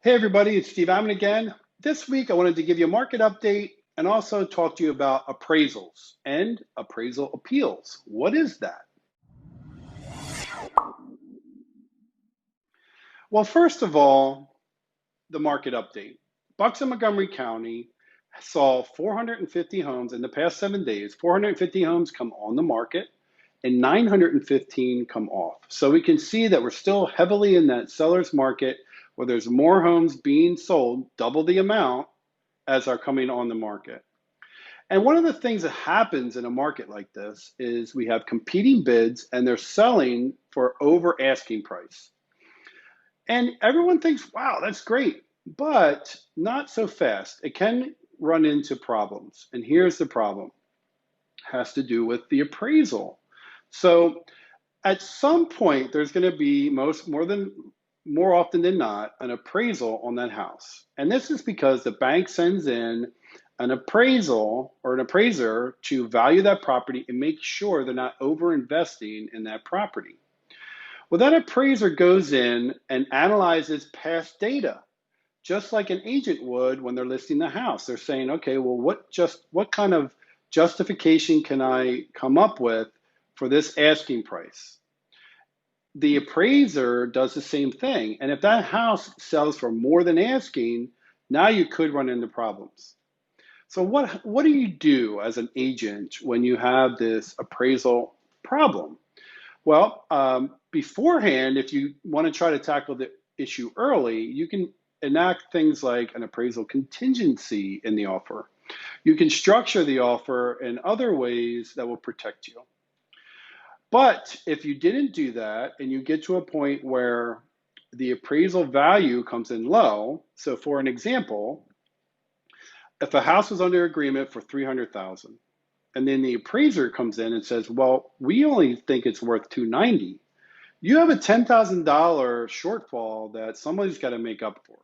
Hey everybody, it's Steve Ammon again. This week I wanted to give you a market update and also talk to you about appraisals and appraisal appeals. What is that? Well, first of all, the market update. Bucks and Montgomery County saw 450 homes in the past 7 days. 450 homes come on the market and 915 come off. So we can see that we're still heavily in that seller's market where there's more homes being sold, double the amount as are coming on the market. And one of the things that happens in a market like this is we have competing bids and they're selling for over asking price. And everyone thinks, wow, that's great, but not so fast. It can run into problems. And here's the problem. It has to do with the appraisal. So at some point, there's going to be more often than not an appraisal on that house. And this is because the bank sends in an appraisal or an appraiser to value that property and make sure they're not over investing in that property. Well, that appraiser goes in and analyzes past data, just like an agent would when they're listing the house. They're saying, okay, well, what kind of justification can I come up with for this asking price? The appraiser does the same thing. And if that house sells for more than asking, now you could run into problems. So what do you do as an agent when you have this appraisal problem? Well, beforehand, if you want to try to tackle the issue early, you can enact things like an appraisal contingency in the offer. You can structure the offer in other ways that will protect you. But if you didn't do that and you get to a point where the appraisal value comes in low, so for an example, if a house was under agreement for 300,000 and then the appraiser comes in and says, well, we only think it's worth 290, you have a $10,000 shortfall that somebody's got to make up for.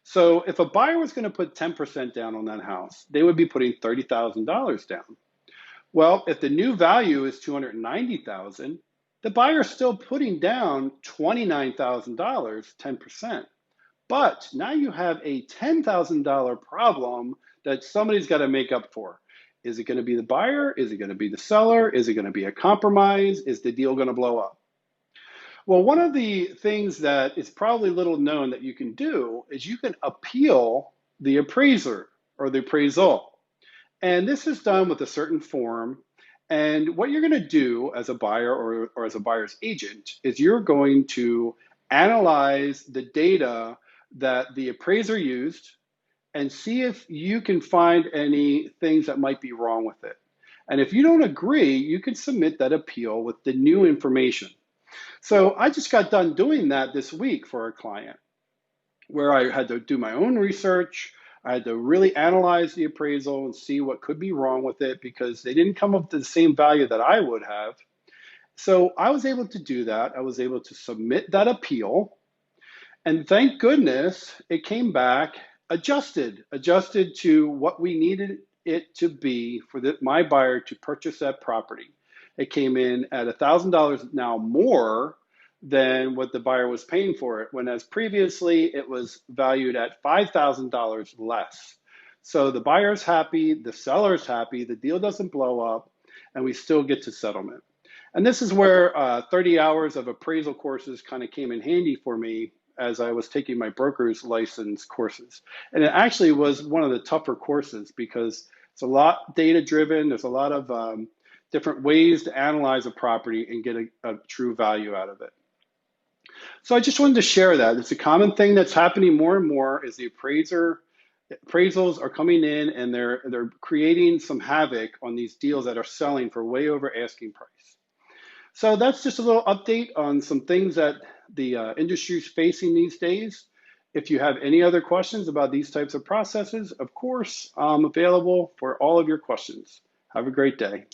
So if a buyer was going to put 10% down on that house, they would be putting $30,000 down. Well, if the new value is 290,000, the buyer is still putting down $29,000, 10%. But now you have a $10,000 problem that somebody's got to make up for. Is it going to be the buyer? Is it going to be the seller? Is it going to be a compromise? Is the deal going to blow up? Well, one of the things that is probably little known that you can do is you can appeal the appraiser or the appraisal. And this is done with a certain form. And what you're going to do as a buyer or as a buyer's agent is you're going to analyze the data that the appraiser used and see if you can find any things that might be wrong with it. And if you don't agree, you can submit that appeal with the new information. So I just got done doing that this week for a client where I had to do my own research. I had to really analyze the appraisal and see what could be wrong with it because they didn't come up to the same value that I would have. So I was able to do that. I was able to submit that appeal. And thank goodness it came back adjusted to what we needed it to be for my buyer to purchase that property. It came in at $1,000 now more than what the buyer was paying for it, when as previously it was valued at $5,000 less. So the buyer's happy, the seller's happy, the deal doesn't blow up, and we still get to settlement. And this is where 30 hours of appraisal courses kind of came in handy for me as I was taking my broker's license courses. And it actually was one of the tougher courses because it's a lot data driven. There's a lot of different ways to analyze a property and get a true value out of it. So I just wanted to share that. It's a common thing that's happening more and more is the appraisals are coming in and they're creating some havoc on these deals that are selling for way over asking price. So that's just a little update on some things that the industry is facing these days. If you have any other questions about these types of processes, of course, I'm available for all of your questions. Have a great day.